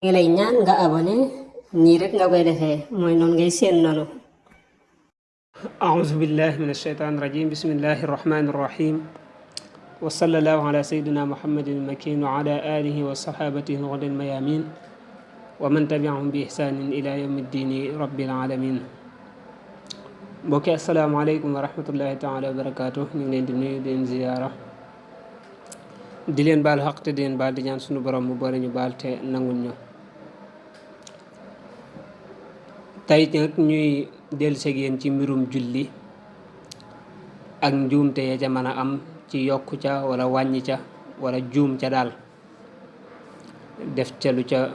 ngi lay ñaan nga abonné nii rek nga koy defee mooy noonu ngay seen noonu. أعوذ بالله من الشيطان الرجيم بسم الله الرحمن الرحيم وصلى الله على سيدنا محمد المكين وعلى آله وصحابته الغر الميامين ومن تبعهم بإحسان إلى يوم الدين رب العالمين mbokki asalaamaaleykum wa rahmatullahi taala wa barakaatu ñu ngi leen di nuyu di leen ziyaara di leen baal xaq te di leen baal di ñaan suñu borom mu boole ñu baal te nangul ñu tey nag ñuy dellu seeg yéen ci mbirum julli ak njuumte ya ca mën a am ci yokku ca wala wàññi ca wala juum ca daal def ca lu ca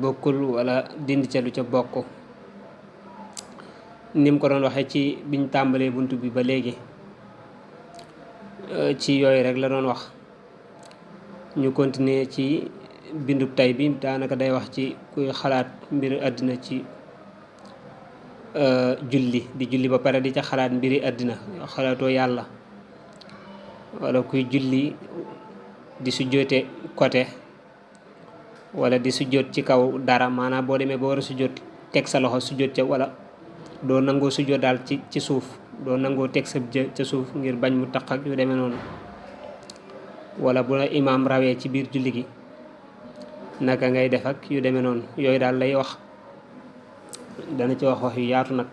bokkul wala dindi ca lu ca bokk nim ko doon waxee ci biñ tàmbalee bunt bi ba léegi ci yooyu rek la doon wax ñu continuer ci bindub tay bi daanaka day wax ci kuy xalaat mbiri àddina ci julli di julli ba pare di ca xalaat mbiri àddina xalaatoo yàlla wala kuy julli di sujjóote côté wala di sujjóot ci kaw dara maanaam boo demee ba war a sujjóot teg sa loxo sujjóot ca wala doo nangoo sujjóot daal ci suuf doo nangoo teg sa jë ca suuf ngir bañ mu taq ak yu demee noonu wala bu la imaam rawee ci biir julli gi naka ngay def ak yu demee noonu yooyu daal lay wax dana ci wax yu yaatu nag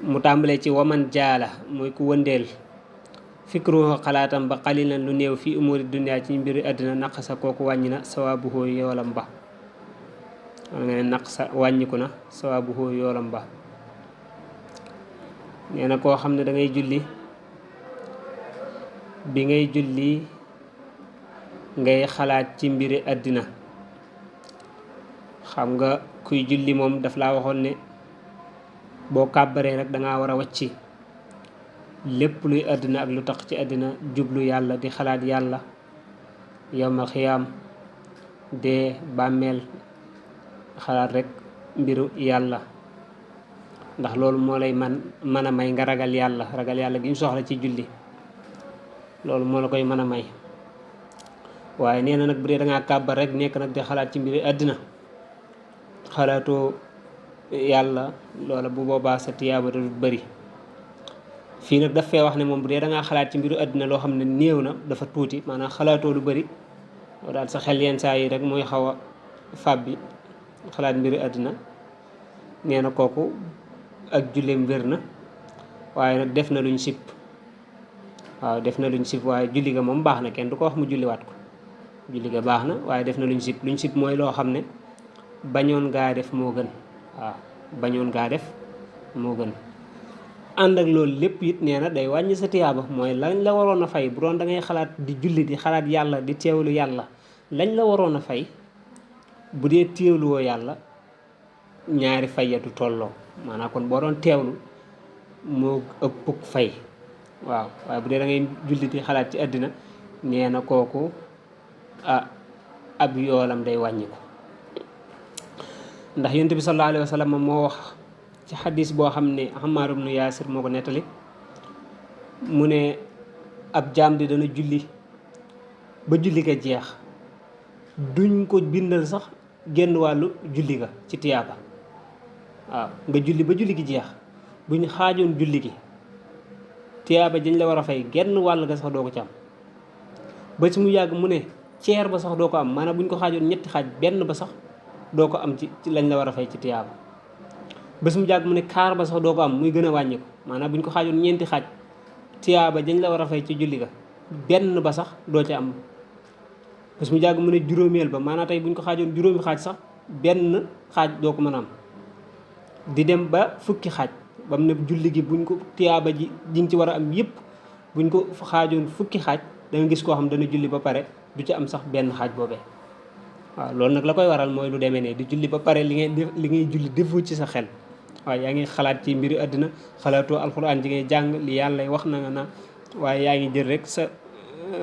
mu tàmbalee ci waman jaala mooy ku wëndeel fikruhu xalaatam ba xalilan lu néew fi umuri dunya ci mbiri àddina naq sa kooku wàññi na sawaabuhu yoolam ba nga ne naq sa wàññiku na sawaabuhu yoolam ba nee na koo xam ne da ngay julli bi ngay julli ngay xalaat ci mbiri àddina xam nga kuy julli moom daf laa waxoon ne boo kàbbaree rek dangaa war a wàcci lépp luy àddina ak lu tax ci àddina jublu yàlla di xalaat yàlla yawmal xiyaam dee bàmmeel xalaat rek mbiru yàlla ndax loolu moo lay mën a may nga ragal yàlla gi ñu soxla ci julli loolu moo la koy mën a may waaye nee na nag bu dee dangaa kàbbar rek nekk nag di xalaat ci mbiri àddina xalaatoo yàlla loola bu boobaa sa tiyaaba du bëri fii nag daf fee wax ne moom bu dee dangaa xalaat ci mbiru àddina loo xam ne néew na dafa tuuti maanaam xalaatoo lu bëri loolu daal sa xel yenn saa yi rek mooy xaw a fàbbi xalaat mbiru àddina nee na kooku ak julleem wér na waaye nag def na luñ sib waaw def na luñ sib waaye julli ga moom baax na kenn du ko wax mu julliwaat ko julli ga baax na waaye def na luñ sib mooy loo xam ne bañoon gaa def moo gën waaw bañoon gaa def moo gën ànd ak loolu lépp it nee na day wàññi sa tiyaaba mooy lañ la waroon a fay bu doon da ngay xalaat di julli di xalaat yàlla di teewlu yàlla lañ la waroon a fay bu dee teewluwoo yàlla ñaari fayatu tolloo maanaam kon boo doon teewlu moo ëpp fay waaw waaye bu dee da ngay julli di xalaat ci àddina nee na kooku ab yoolam day wàññiku ndax yonent bi sallallahu alayhi wa sallam moo wax ci xadis boo xam ne Ammaar ibnu Yaasir moo ko nettali mu ne ab jaam di dana julli ba julli ga jeex duñ ko bindal sax genn wàllu julli ga ci tiyaaba waaw nga julli ba julli gi jeex buñ xaajoon julli gi tiyaaba dañ la war a fay genn wàll ga sax doo ko ci am ba ci mu yàgg mu ne ceer ba sax doo ko am maanaam buñ ko xaajoon ñetti xaaj benn ba sax doo ko am ci lañ la war a fay ci tiyaaba bés mu jàgg mu ne kaar ba sax doo ko am muy gën a wàññi ko maanaam bu ñu ko xaajoon ñeenti xaaj tiyaaba dañ la war a fay ci julli ga benn ba sax doo ca am bés mu jàgg mu ne juróomeel ba maanaam tey bu ñu ko xaajoon juróomi xaaj sax benn xaaj doo ko mën a am di dem ba fukki xaaj ba mu ne julli gi buñ ko tiyaaba ji nga ci war a am yëpp buñ ko xaajoon fukki xaaj da nga gis koo xam dana julli ba pare du ci am sax benn xaaj boobee waaw loolu nag la koy waral mooy lu demee ne di julli ba pare li ngay julli defu ci sa xel waaye yaa ngi xalaat ci mbiri àddina xalaatoo alxuraan ji ngay jàng li yàlla wax na nga na waaye yaa ngi jël rek sa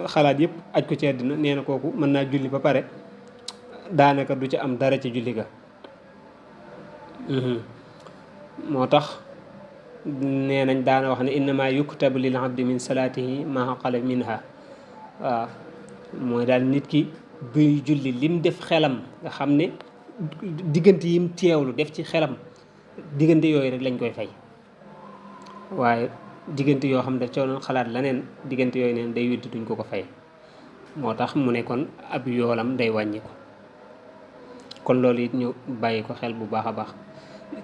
xalaat yëpp aj ko ci àddina nee na kooku mën naa julli ba pare daanaka du ci am dara ci julli ga moo tax nee nañ daana wax ne innama yuktabu lil abdi min salaatihi ma qala minha waaw mooy daal nit ki buy julli lim def xelam nga xam ne diggante yim teewlu def ci xelam diggante yooyu rek lañ koy fay waaye diggante yoo xam ne daf ca doon xalaat leneen diggante yooyu neen day witt duñ ko fay moo tax mu ne kon ab yoolam day wàññi ko kon loolu it ñu bàyyi ko xel bu baax a baax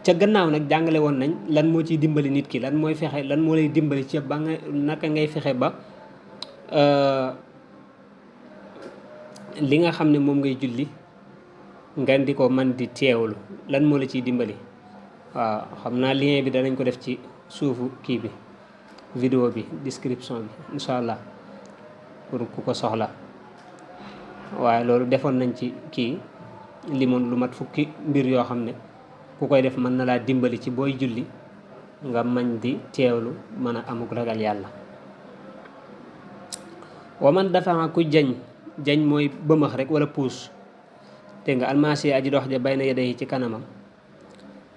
ca gannaaw nag jàngale woon nañ lan moo ciy dimbali nit ki lan mooy fexe lan moo lay dimbali ci ba nga naka ngay fexe ba li nga xam ne moom ngay julli nga di ko man di teewlu lan moo la ciy dimbali waaw xam naa lien bi danañ ko def ci suufu kii bi vidéo bi description bi incha allah pour ku ko soxla waaye loolu defoon nañ ci kii limoon lu mat fukki mbir yoo xam ne ku koy def mën na laa dimbali ci booy julli nga mañ di teewlu mën a amuk ragal yàlla wa man dafa ku jañ mooy bëmax rek wala puus dégg nga almasi aji dox ja bay na yedda yi ci kanamam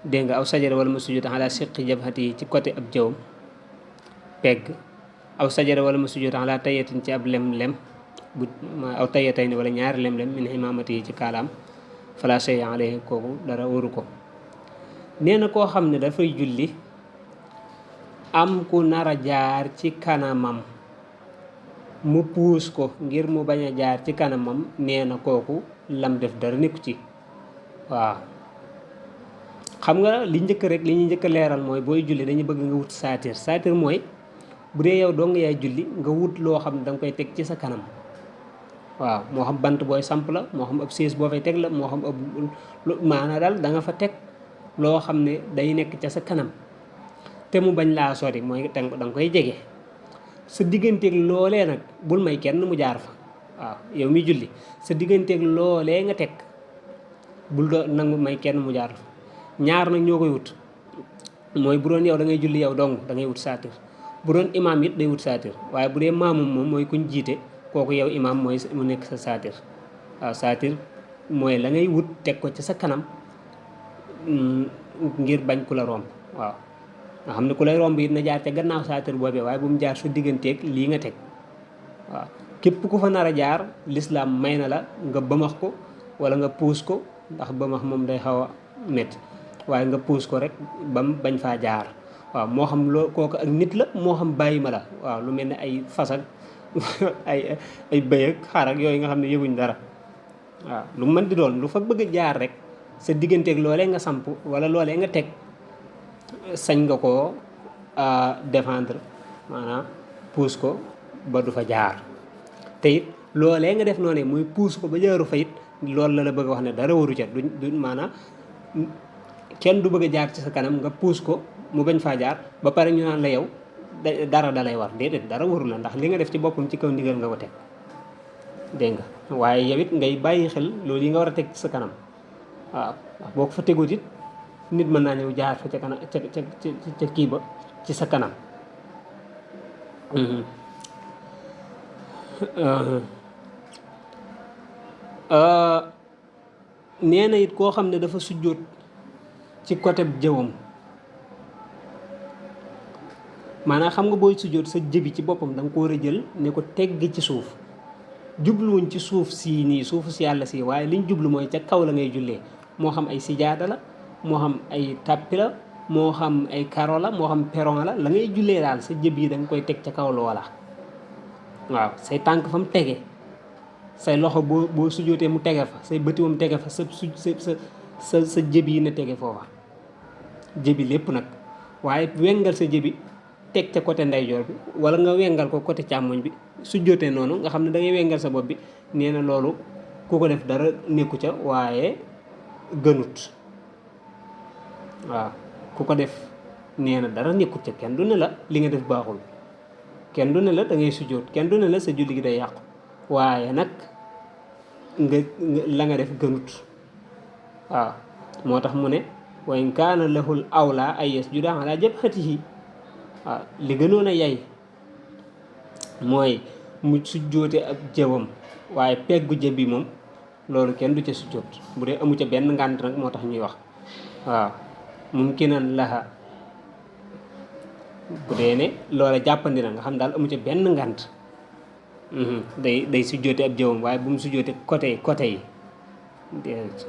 dégg nga aw sajara wala mu sujud ala siqi jabhati yi ci côté ab jawam pegg aw sajara wala mu sujud ala tayatin ci ab lem-lem bu aw tayatay ni wala ñaari lem-lem min himamati yi ci kaalaam fala shay alayhi kooku dara waru ko nee na koo xam ne dafay julli am ku nar a jaar ci kanamam mu puus ko ngir mu bañ a jaar ci kanamam nee na kooku lam def dara nekku ci waaw xam nga li njëkk rek li ñuy njëkk a leeral mooy booy julli dañuy bëgg nga wut saatir mooy bu dee yow doo nga yaay julli nga wut loo xam ne da nga koy teg ci sa kanam waaw moo xam bant booy samp la moo xam ab siis boo fay teg la moo xam ab maana daal da nga fa teg loo xam ne day nekk ca sa kanam te mu bañ laa sori mooy da nga koy jege sa digganteeg loolee nag bul may kenn mu jaar fa waaw yow mi julli sa digganteeg loolee nga teg bul doo nangu may kenn mu jaar fa ñaar nag ñoo koy wut mooy bu doon yow da ngay julli yow dong da ngay wut saatir bu doon imaam it day wut saatir waaye bu dee maamum moom mooy kuñ jiite kooku yow imaam mooy mu nekk sa saatir waaw saatir mooy la ngay wut teg ko ci sa kanam ngir bañ ku la romb waaw nga xam ne ku lay romb it na jaar ca gannaaw saatir boobee waaye bu mu jaar sa digganteeg lii nga teg waaw képp ku fa nar a jaar lislaam may na la nga bëmax ko wala nga puus ko ndax bëmax moom day xaw a métti waaye nga puus ko rek bam bañ faa jaar waaw moo xam loo kooku ak nit la moo xam bàyyi ma la waaw lu mel ne ay fas ak ay bëy ak xar ak yooyu nga xam ne yëguñ dara waaw lu mën di doon lu fa bëgg a jaar rek sa digganteeg loolee nga samp wala loolee nga teg sañ nga koo défendre maanaam puus ko ba du fa jaar te it loolee nga def noonu muy puus ko ba jaaru fa it loolu la la bëgg a wax ne dara waru ca duñ maanaam kenn du bëgg a jaar ci sa kanam nga puus ko mu bañ faa jaar ba pare ñu naan la yow dara dalay war déedéet dara waru la ndax li nga def ci boppam ci kaw ndigal nga ko teg dégg nga waaye yow it ngay bàyyi xel loolu yi nga war a teg ci sa kanam waaw boo ko fa tegut it nit mën naa ñëw jaar fa ca kanam ca kii ba ci sa kanam nee na it koo xam ne dafa sujjóot ci côté jëwam maanaam xam nga booy sujjóot sa jëbi ci boppam da nga ko war a jël ne ko tegg ci suuf jubluwuñ ci suuf sii nii suufu si yàlla si waaye liñ jublu mooy ca kaw la ngay jullee moo xam ay sijaada la moo xam ay tappi la moo xam ay karo la moo xam peron la ngay jullee daal sa jëb yi da nga koy teg ca kaw loola waaw say tànk fa mu tege say loxo boo sujjóotee mu tege fa say bëti mu tege fa sa jëb yi na tege foofa jëbi lépp nag waaye wengal sa jëbi teg ca côté ndeyjoor bi wala nga wengal ko côté càmmoñ bi sujjóotee noonu nga xam ne da ngay wengal sa bopp bi nee na loolu ku ko def dara nekku ca waaye gënut waaw ku ko def nee na dara nekkut ca kenn du ne la li nga def baaxul kenn du ne la da ngay sujjóot kenn du ne la sa julli gi day yàqu waaye nag nga la nga def gënut waaw moo tax mu ne wa in kaana lahul awla ay yasjuda ala jabhatihi waaw li gënoon a yay mooy mu sujjóote ab jëwam waaye peggu jëb bi moom loolu kenn du ca sujjóot bu dee amu ca benn ngànt nag moo tax ñuy wax waaw mumkinan laha bu dee ne loola jàppandi na nga xam daal amu ca benn ngànt day sujjoote ab jëwam waaye bu mu sujjoote côté yi déedéet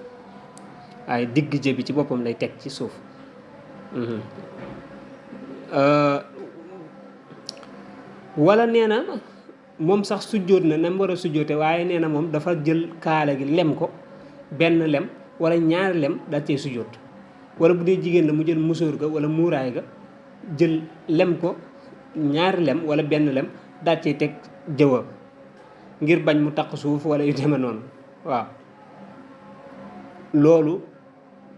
waaye digg jë bi ci boppam lay teg ci suuf. wala nee na moom sax sujjoot na nam war a sujjoote waaye nee na moom dafa jël kaala gi lem ko benn lem wala ñaari lem daal cee sujjoot wala bu dee jigéen la mu jël musóor ga wala muuraay ga jël lem ko ñaari lem wala benn lem daal cee teg jëwa ngir bañ mu taq suuf wala yu deme noonu waaw loolu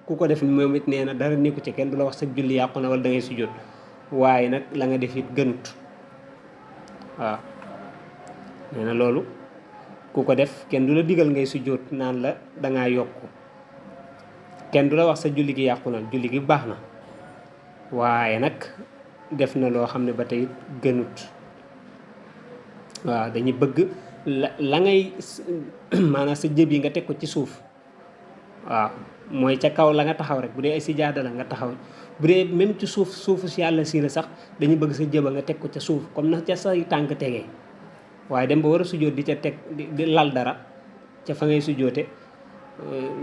ku ko def moom it nee na dara nekku ci kenn du la wax sa julli yàqu na wala da ngay sujjoot waaye nag la nga def it gënut waaw nee na loolu ku ko def kenn du la digal ngay sujjoot naan la dangaa yokk kenn du la wax sa julli gi yàqu na julli gi baax na waaye nag def na loo xam ne ba tey gënut waaw dañuy bëgg la ngay maanaam sa jëb yi nga teg ko ci suuf waaw mooy ca kaw la nga taxaw rek bu dee ay sijaada la nga taxaw bu dee même ci suufu si yàlla si la sax dañuy bëgg sa jëba nga teg ko ca suuf comme na ca say tànk tegee waaye dem ba war a sujjóot di ca teg di lal dara ca fa ngay sujjóote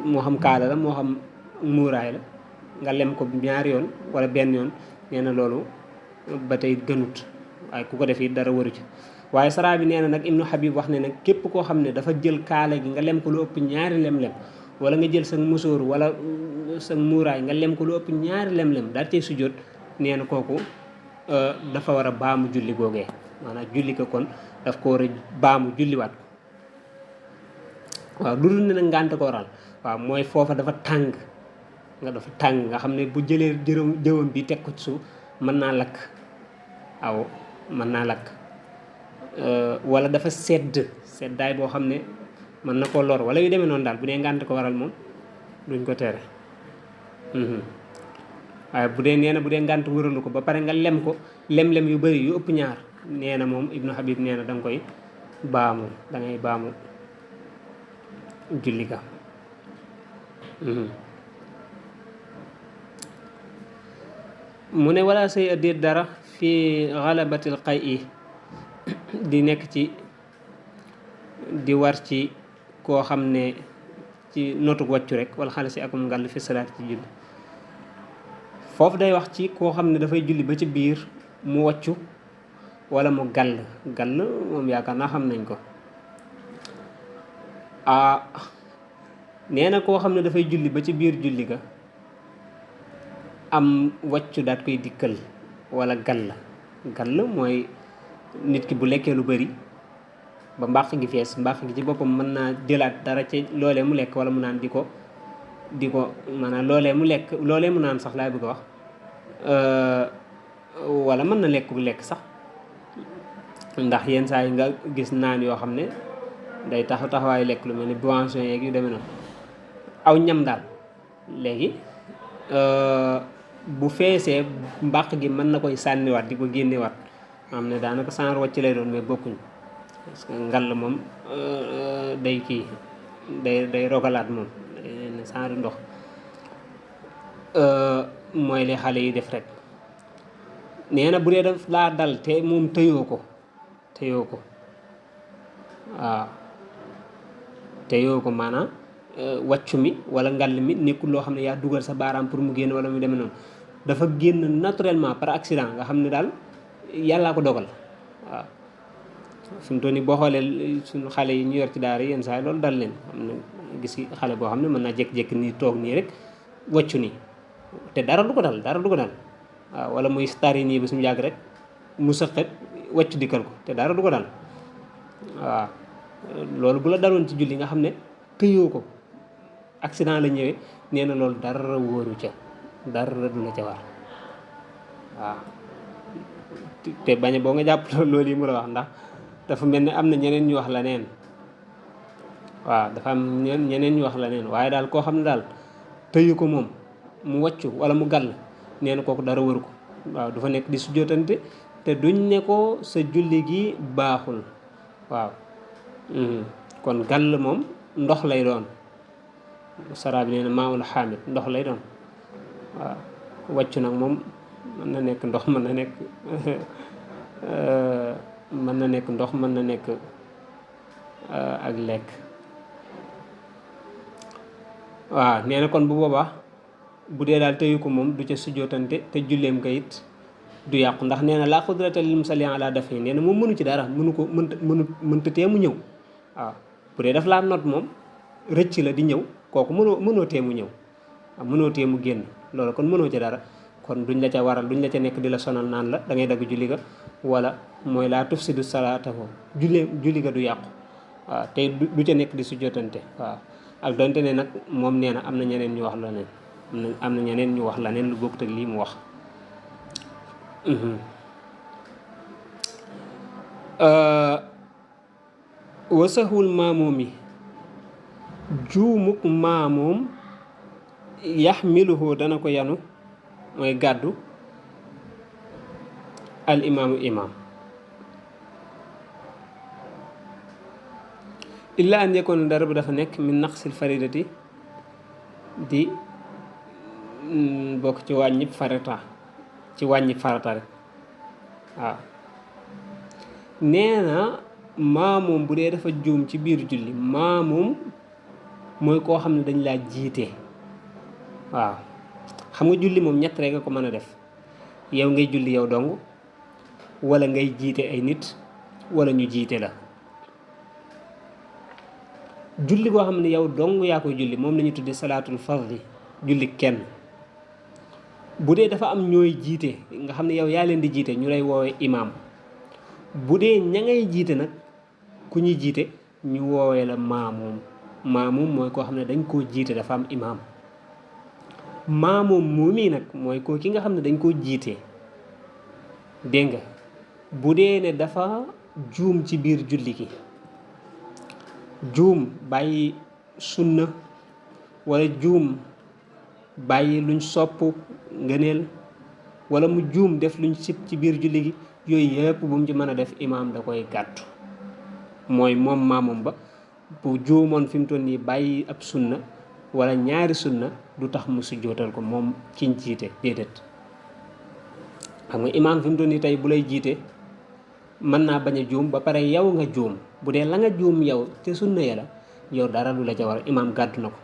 moo xam kaala la moo xam muuraay la nga lem ko ñaari yoon wala benn yoon nee na loolu ba tey gënut waaye ku ko def it dara waru ci waaye saraa bi nee na nag Ibnu Habib wax ne nag képp koo xam ne dafa jël kaala gi nga lem ko lu ëpp ñaari lem-lem wala nga jël sa musóor wala sa muuraay nga lem ko lu ëpp ñaari lem-lem daal cay sujjóot nee na kooku dafa war a baamu julli googee maanaam julli ko kon daf ko war a baamu julliwaat ko waaw lu dul ne nag ngànt ko waral waaw mooy foofa dafa tàng nga xam ne bu jëlee jëwam bi teg ko ci suuf mën naa lakk aw mën naa lakk wala dafa seddaay boo xam ne mën na koo lor wala yu demee noonu daal bu dee ngànt ko waral moom duñ ko tere waaye bu dee nee na bu dee ngànt wëralu ko ba pare nga lem ko lem-lem yu bëri yu ëpp ñaar nee na moom Ibnu Habib nee na da nga koy baamu da ngay baamu julli ga mu ne wala say addeet dara fi xalabatil xay i di nekk ci di war ci koo xam ne ci notuk wàccu rek wala xale si akum ngàll fi salaat ci julli foofu day wax ci koo xam ne dafay julli ba ci biir mu wàccu wala mu gàll moom yaakaar naa xam nañ ko nee na koo xam ne dafay julli ba ci biir julli ga am wàccu daat koy dikkal wala gàll mooy nit ki bu lekkee lu bari ba mbàq gi fees mbàq gi ci boppam mën naa jëlaat dara ci loolee mu lekk wala mu naan di ko maanaam loolee mu naan sax laay bëgg a wax wala mën na lekk sax ndax yenn saa yi nga gis naan yoo xam ne day taxawaay lekk lu mel ni boisson yeeg yu demee noonu aw ñam daal léegi bu feesee mbàq gi mën na koy sànniwaat di ko génnewaat xam ne daanaka sans wàcc lay doon mais bokkuñ parce que ngall moom day rogalaat moom day sans ndox mooy li xale yi def rek nee na bu dee daf laa dal te moom tëyoo ko waaw tëyoo ko maanaam wàccu mi wala ngall mi nekkul loo xam ne yaa dugal sa baaraam pour mu génn wala mu demee noonu dafa génn naturellement par accident nga xam ne daal yàllaa ko dogal waaw fi mu toll nii boo xoolee suñu xale yi ñu yor ci daara yenn saa yi loolu dal leen xam ne gis xale boo xam ne mën naa jékki-jékki nii toog nii rek wàccu nii te dara du ko dal waaw wala muy stari nii ba suñu yàgg rek mu sëqat wàccu dikkal ko te dara du ko dal waaw loolu bu la daloon ci julli nga xam ne tëyoo ko accident la ñëwee nee na loolu dara wóoru ca dara du la ca war waaw te bañ boo nga jàpp loolu yi mu la wax ndax dafa mel ni am na ñeneen ñu wax la neen waaw dafa am ñeneen ñu wax la neen waaye daal koo xam ne daal tëyu ko moom mu wàccu wala mu gàll nee na kooku dara wëru ko waaw du fa nekk di sujjóotante te duñ ne ko sa julli gi baaxul waaw kon gàll moom ndox lay doon saraa bi nee na maawul xaamit ndox lay doon waaw wàccu nag moom mën na nekk ndox mën na nekk ndox mën na nekk ak lekk. waaw nee na kon bu boobaa bu dee daal tëyu ko moom du ca sujjootante te julleem nga it du yàqu ndax nee na laa qudrata lil musalli ala dafi nee na moom mënu ci dara mënu ko mënta tee mu ñëw. waaw bu dee daf laa not moom rëcc la di ñëw kooku mënoo tee mu ñëw waaw mënoo tee mu génn loolu kon mënoo ci dara kon duñ la ca waral duñ la ca nekk di la sonal naan la da ngay dagg julli ga wala mooy laa tufsidu salaatahu julli ga du yàqu waaw te du ca nekk di sujjootante waaw ak donte ne nag moom nee na am na ñeneen ñu wax la neen am na ñeneen ñu wax la neen lu bokkut ak lii mu wax. wasahul maamoom yi juumuk maamoom yaxmiluhu dana ko yanu mooy gàddu al imaamu imaam illa an yakuna dara bu dafa nekk min naqsil faridati di bokk ci wàññi farata rek waaw nee na maamoom bu dee dafa juum ci biir julli maamoom mooy koo xam ne dañ laa jiite waaw xam nga julli moom ñett rek nga ko mën a def yow ngay julli yow dong wala ngay jiite ay nit wala ñu jiite la julli boo xam ne yow dong yaa koy julli moom la ñu tudde salaatul fardhi julli kenn bu dee dafa am ñooy jiite nga xam ne yow yaa leen di jiite ñu lay woowee imaam bu dee ña ngay jiite nag ku ñuy jiite ñu woowee la maamoom mooy koo xam ne dañ koo jiite dafa am imaam maamoom moomii nag mooy koo ki nga xam ne dañ koo jiite dégg nga bu dee ne dafa juum ci biir julli gi juum bàyyi sunna wala juum bàyyi luñ sopp ngëneel wala mu juum def luñ sib ci biir julli gi yooyu yëpp bu mu ci mën a def imaam da koy gàttu mooy moom maamoom ba bu juumoon fi mu toll nii bàyyi ab sunna wala ñaari sunna du tax mu sujjootal ko moom kiñ jiite déedéet xam nga imaam fi mu toll nii tey bu lay jiite mën naa bañ a juum ba pare yow nga juum bu dee la nga juum yow te sunna ya la yow dara du la ca war imaam gàddu na ko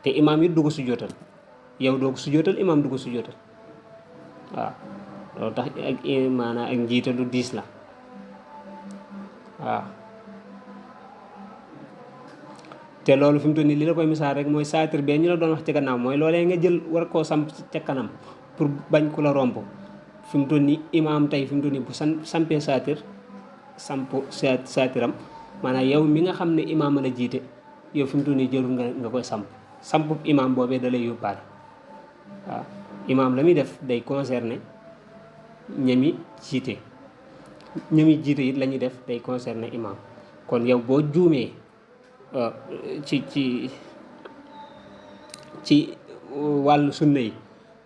te imaam it du ko sujjootal yow doo ko sujjootal imaam du ko sujjootal waaw loolu tax ak maanaam ak njiite lu diis la waaw te loolu fi mu toll nii li la koy misaal rek mooy saatir bee ñu la doon wax ci gannaaw mooy loolee nga jël war koo samp ca kanam pour bañ ku la romb fi mu toll nii imaam tey fi mu toll nii bu sampee saatir samp saatiram maanaam yow mi nga xam ne imaam la jiite yow fi mu toll nii jëlul nga koy samp imaam boobee da lay yóbbaale waaw imaam la muy def day concerné ñami jiite it la ñuy def day concerné imaam kon yow boo juumee ci wàllu sunna yi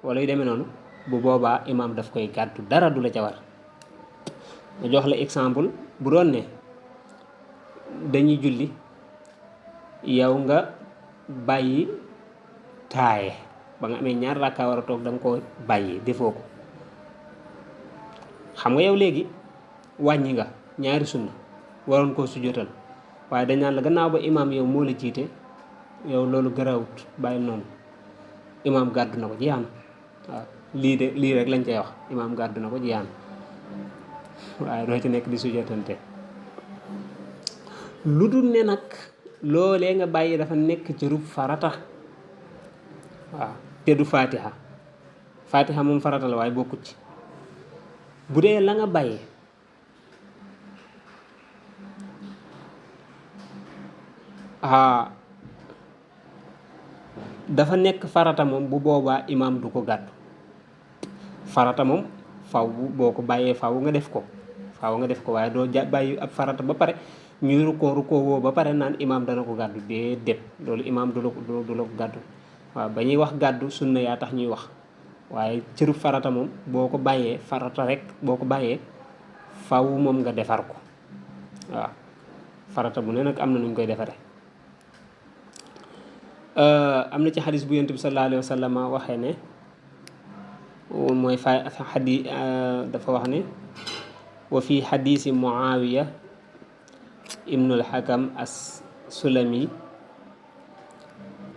wala yu demee noonu bu boobaa imaam daf koy gàddu dara du la ca war ma jox la exemple bu doon ne dañuy julli yow nga bàyyi taaye ba nga amee ñaar rakkaa war a toog da nga ko bàyyi defoo ko xam nga yow léegi wàññi nga ñaari sunna waroon koo sujjóotal waaye dañ naan la gannaaw ba imaam yow moo la jiite yow loolu garawut bàyyi noonu imaam gàddu na ko jiyaan waaw lii rek lañ cay wax imaam gàddu na ko jiyaan waaye doo ci nekk di sujjóotante lu dul ne nag loolee nga bàyyi dafa nekk ci rub farata waaw te du fatiha moom farata la waaye bokkut ci bu dee la nga bàyyi dafa nekk farata moom bu boobaa imaam du ko gàddu farata moom faw boo ko bàyyee faw nga def ko waaye doo bàyyi ab farata ba pare ñuy rukkoo woo ba pare naan imaam dana ko gàddu déedéet loolu imaam du la ko gàddu waaw ba ñuy wax gàddu sunna yaa tax ñuy wax waaye cërub farata moom boo ko bàyyee farata rek boo ko bàyyee faw moom nga defar ko waaw farata bu ne nag am na nuñ koy defaree am na ci xadis bu yonent bi sallallahu alayhi wa sallam waxee ne mooy dafa wax ne wa fi xadisi muawiya ibnul Hakam as Sulami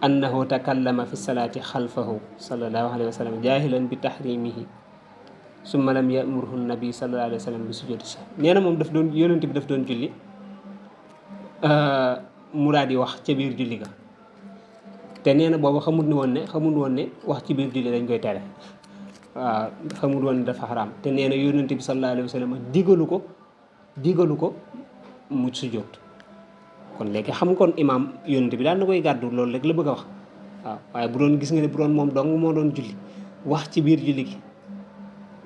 annahu takallama fi salaati xalfahu sallallahu alayhi wa sallam jaahilan bi tahrimihi summa lam yamurhu nabi sallallahu alayhi wa sallam bi sujudi sa nee na moom daf doon yonent bi daf doon julli mu daal di wax ca biir julli ga te nee na boobu xamul woon ne wax ci biir julli dañ koy tere waaw xamul woon ne dafa xaraam te nee na yonent bi sallallahu alayhi wa sallam digalu ko mu sujjóot kon léegi xam kon imaam yonent bi daan na koy gàddu loolu rek la bëgg a wax waaw waaye bu doon gis nga ne bu doon moom dong moo doon julli wax ci biir julli gi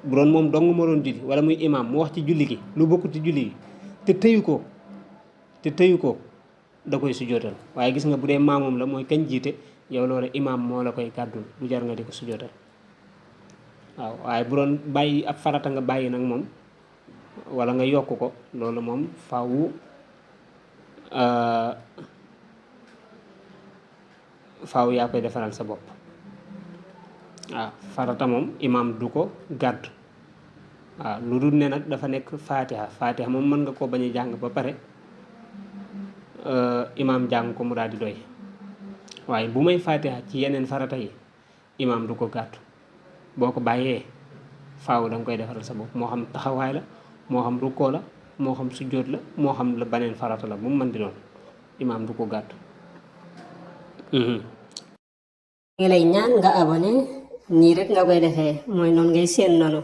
bu doon moom dong moo doon julli wala muy imaam mu wax ci julli gi lu bokkut ci julli gi te tëyu ko da koy sujjóotal waaye gis nga bu dee maamoom la mooy kañ jiite yow loolu imaam moo la koy gàddul bu jar nga di ko sujjóotal waaw waaye bu doon bàyyi ab farata nga bàyyi nag moom wala nga yokk ko loolu moom faaw yaa koy defaral sa bopp waaw farata moom imaam du ko gàddu waaw lu dul ne nag dafa nekk fatiha moom mën nga koo bañ a jàng ba pare imaam jàng ko mu daal di doy waaye bu may fatiha ci yeneen farata yi imaam du ko gàddu boo ko bàyyee faaw da nga koy defaral sa bopp moo xam taxawaay la moo xam rukkoo la moo xam sujjóot la moo xam la beneen farata la bu mu mën di doon imaam du ko gàddu. ngi lay ñaan nga abonné nii rek nga koy defee mooy noonu ngay seen noonu